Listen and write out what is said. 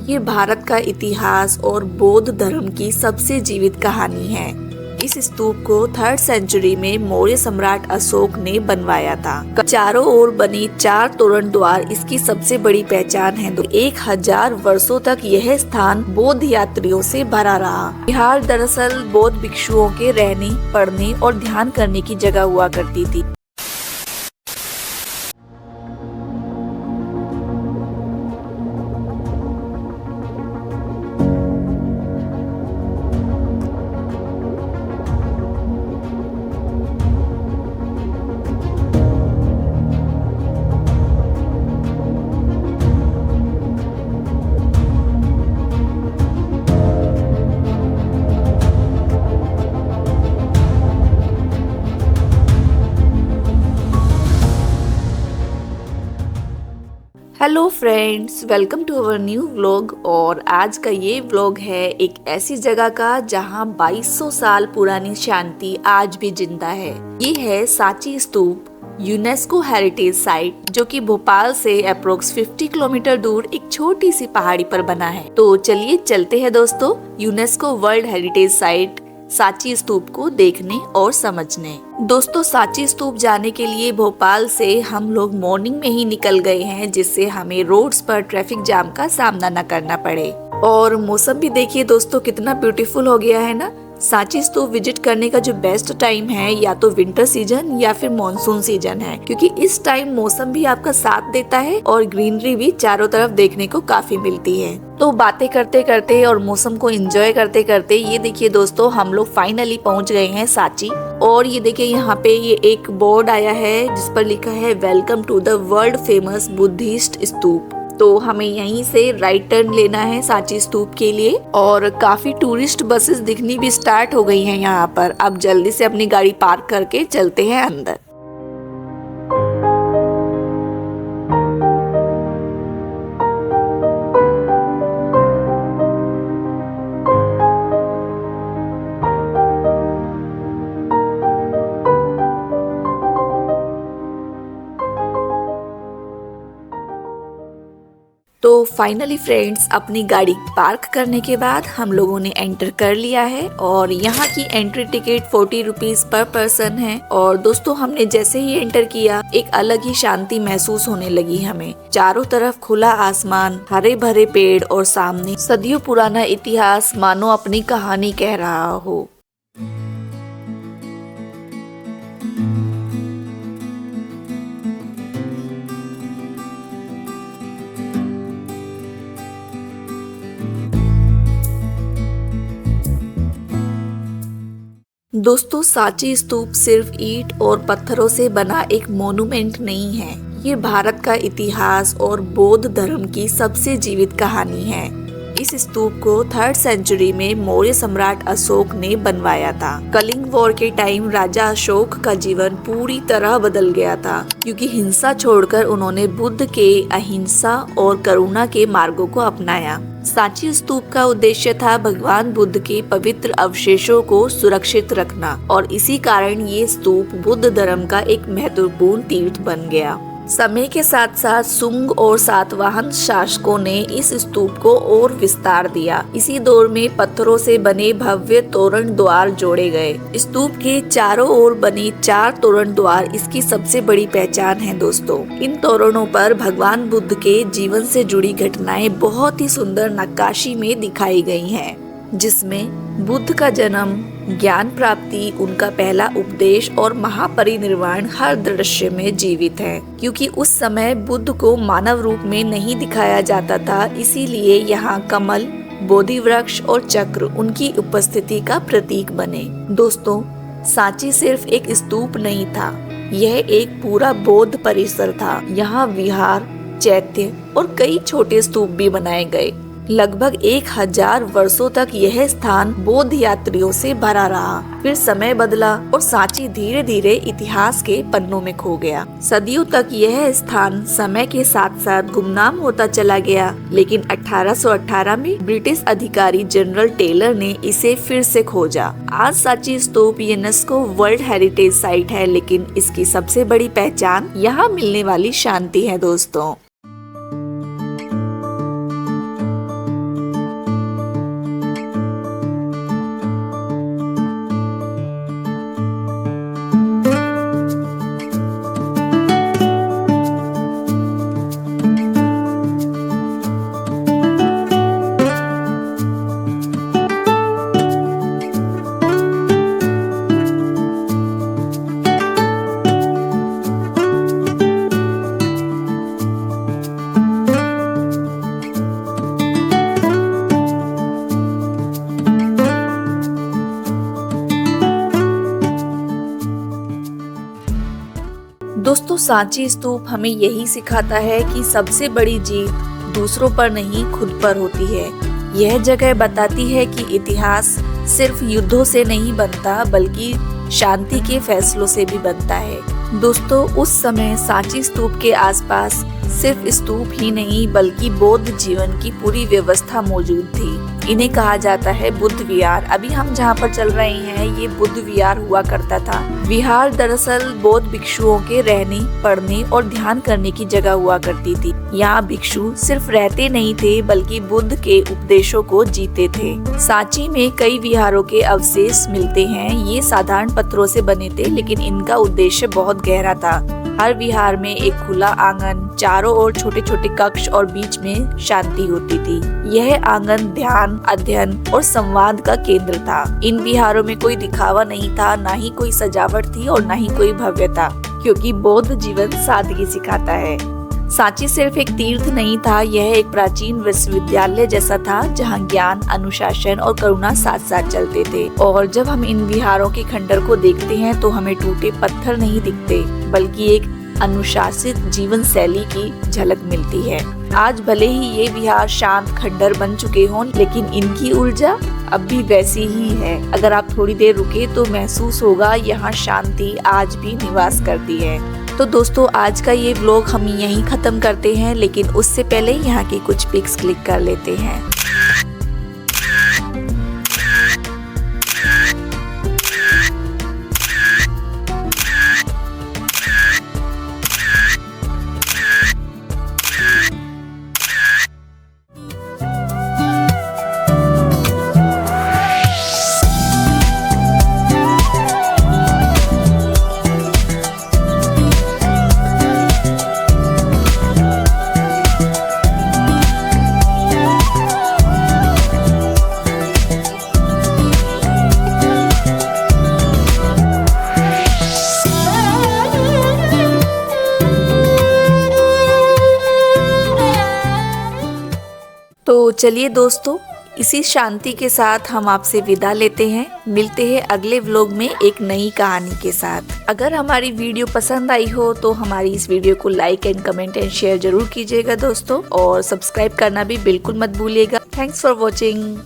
ये भारत का इतिहास और बौद्ध धर्म की सबसे जीवित कहानी है। इस स्तूप को 3rd सेंचुरी में मौर्य सम्राट अशोक ने बनवाया था। चारों ओर बनी 4 तोरण द्वार इसकी सबसे बड़ी पहचान है। 1000 वर्षों तक यह स्थान बौद्ध यात्रियों से भरा रहा। विहार दरअसल बौद्ध भिक्षुओं के रहने, पढ़ने और ध्यान करने की जगह हुआ करती थी। Hello friends, welcome to our new vlog. और आज का ये व्लॉग है एक ऐसी जगह का जहां 2200 साल पुरानी शांति आज भी जिंदा है। ये है सांची स्तूप, यूनेस्को हेरिटेज साइट, जो कि भोपाल से अप्रोक्स 50 किलोमीटर दूर एक छोटी सी पहाड़ी पर बना है। तो चलिए चलते हैं दोस्तों UNESCO world heritage site Sanchi stupa को देखने और समझने। दोस्तों, सांची स्तूप जाने के लिए भोपाल से हम लोग मॉर्निंग में ही निकल गए हैं, जिससे हमें रोड्स पर ट्रैफिक जाम का सामना न करना पड़े। और मौसम भी देखिए दोस्तों कितना ब्यूटीफुल हो गया है ना। सांची स्तूप विजिट करने का जो बेस्ट टाइम है या तो विंटर सीजन या फिर मॉनसून सीजन है, क्योंकि इस टाइम मौसम भी आपका साथ देता है और ग्रीनरी भी चारों तरफ देखने को काफी मिलती है। तो बातें करते करते और मौसम को एंजॉय करते करते ये देखिए दोस्तों, हम लोग फाइनली पहुंच गए हैं सांची। और ये देखिए यहाँ पे ये एक बोर्ड आया है जिस पर लिखा है welcome to the world famous Buddhist stupa. तो हमें यहीं से राइट टर्न लेना है सांची स्तूप के लिए। और काफी टूरिस्ट बसेस दिखनी भी स्टार्ट हो गई हैं यहाँ पर। अब जल्दी से अपनी गाड़ी पार्क करके चलते हैं अंदर। तो फाइनली फ्रेंड्स, अपनी गाड़ी पार्क करने के बाद हम लोगों ने एंटर कर लिया है। और यहाँ की entry ticket 40 rupees per person है। और दोस्तों, हमने जैसे ही एंटर किया एक अलग ही शांति महसूस होने लगी हमें। चारों तरफ खुला आसमान, हरे भरे पेड़ और सामने सदियों पुराना इतिहास मानो अपनी कहानी कह रहा हो। दोस्तों, सांची स्तूप सिर्फ ईंट और पत्थरों से बना एक मोन्यूमेंट नहीं है। ये भारत का इतिहास और बौद्ध धर्म की सबसे जीवित कहानी है। इस स्तूप को 3rd सेंचुरी में मौर्य सम्राट अशोक ने बनवाया था। कलिंग वॉर के टाइम राजा अशोक का जीवन पूरी तरह बदल गया था, क्योंकि हिंसा छोड़कर उन्होंने बुद्ध के अहिंसा और करुणा के मार्गों को अपनाया। सांची स्तूप का उद्देश्य था भगवान बुद्ध के पवित्र अवशेषों को सुरक्षित रखना, और इसी कारण ये स्तूप बुद्ध धर्म का एक महत्वपूर्ण तीर्थ बन गया। समय के साथ साथ सुंग और सातवाहन शासकों ने इस स्तूप को और विस्तार दिया। इसी दौर में पत्थरों से बने भव्य तोरण द्वार जोड़े गए। स्तूप के चारों ओर बने 4 तोरण द्वार इसकी सबसे बड़ी पहचान है दोस्तों। इन तोरणों पर भगवान बुद्ध के जीवन से जुड़ी घटनाएं बहुत ही सुंदर नक्काशी में दिखाई गई हैं, जिसमें बुद्ध का जन्म, ज्ञान प्राप्ति, उनका पहला उपदेश और महापरिनिर्वाण हर दृश्य में जीवित है। क्योंकि उस समय बुद्ध को मानव रूप में नहीं दिखाया जाता था, इसीलिए यहाँ कमल, बोधि वृक्ष और चक्र उनकी उपस्थिति का प्रतीक बने। दोस्तों, सांची सिर्फ एक स्तूप नहीं था, यह एक पूरा बौद्ध परिसर था। यहाँ विहार, चैत्य और कई छोटे स्तूप भी बनाए गए। लगभग 1000 वर्षों तक यह स्थान बौद्ध यात्रियों से भरा रहा। फिर समय बदला और सांची धीरे धीरे इतिहास के पन्नों में खो गया। सदियों तक यह स्थान समय के साथ साथ गुमनाम होता चला गया, लेकिन 1818 में ब्रिटिश अधिकारी जनरल टेलर ने इसे फिर से खोजा। आज सांची स्तूप यूनेस्को वर्ल्ड हेरिटेज साइट है, लेकिन इसकी सबसे बड़ी पहचान यहाँ मिलने वाली शांति है दोस्तों। दोस्तों, सांची स्तूप हमें यही सिखाता है कि सबसे बड़ी जीत दूसरों पर नहीं, खुद पर होती है। यह जगह बताती है कि इतिहास सिर्फ युद्धों से नहीं बनता, बल्कि शांति के फैसलों से भी बनता है। दोस्तों, उस समय सांची स्तूप के आसपास सिर्फ स्तूप ही नहीं, बल्कि बौद्ध जीवन की पूरी व्यवस्था मौजूद थी। इन्हें कहा जाता है बुद्ध विहार। अभी हम जहाँ पर चल रहे हैं, ये बुद्ध विहार हुआ करता था। विहार दरअसल बौद्ध भिक्षुओं के रहने, पढ़ने और ध्यान करने की जगह हुआ करती थी। यहाँ भिक्षु सिर्फ रहते नहीं थे, बल्कि बुद्ध के उपदेशों को जीते थे। सांची में कई विहारों के अवशेष मिलते हैं। ये साधारण पत्थरों से बने थे, लेकिन इनका उद्देश्य बहुत गहरा था। हर विहार में एक खुला आंगन, चारों ओर छोटे छोटे कक्ष और बीच में शांति होती थी। यह आंगन ध्यान, अध्ययन और संवाद का केंद्र था। इन विहारों में कोई दिखावा नहीं था, ना ही कोई सजावट थी और ना ही कोई भव्यता, क्योंकि बौद्ध जीवन सादगी सिखाता है। सांची सिर्फ एक तीर्थ नहीं था, यह एक प्राचीन विश्वविद्यालय जैसा था, जहां ज्ञान, अनुशासन और करुणा साथ साथ चलते थे। और जब हम इन विहारों के खंडर को देखते हैं तो हमें टूटे पत्थर नहीं दिखते, बल्कि एक अनुशासित जीवन शैली की झलक मिलती है। आज भले ही ये विहार शांत खंडर बन चुके हों, लेकिन इनकी ऊर्जा अब भी वैसी ही है। अगर आप थोड़ी देर रुके तो महसूस होगा यहाँ शांति आज भी निवास करती है। तो दोस्तों, आज का ये व्लॉग हम यहीं खत्म करते हैं, लेकिन उससे पहले यहाँ की कुछ पिक्स क्लिक कर लेते हैं। तो चलिए दोस्तों, इसी शांति के साथ हम आपसे विदा लेते हैं। मिलते हैं अगले व्लॉग में एक नई कहानी के साथ। अगर हमारी वीडियो पसंद आई हो तो हमारी इस वीडियो को like and comment and share जरूर कीजिएगा दोस्तों, और सब्सक्राइब करना भी बिल्कुल मत भूलिएगा। Thanks for watching.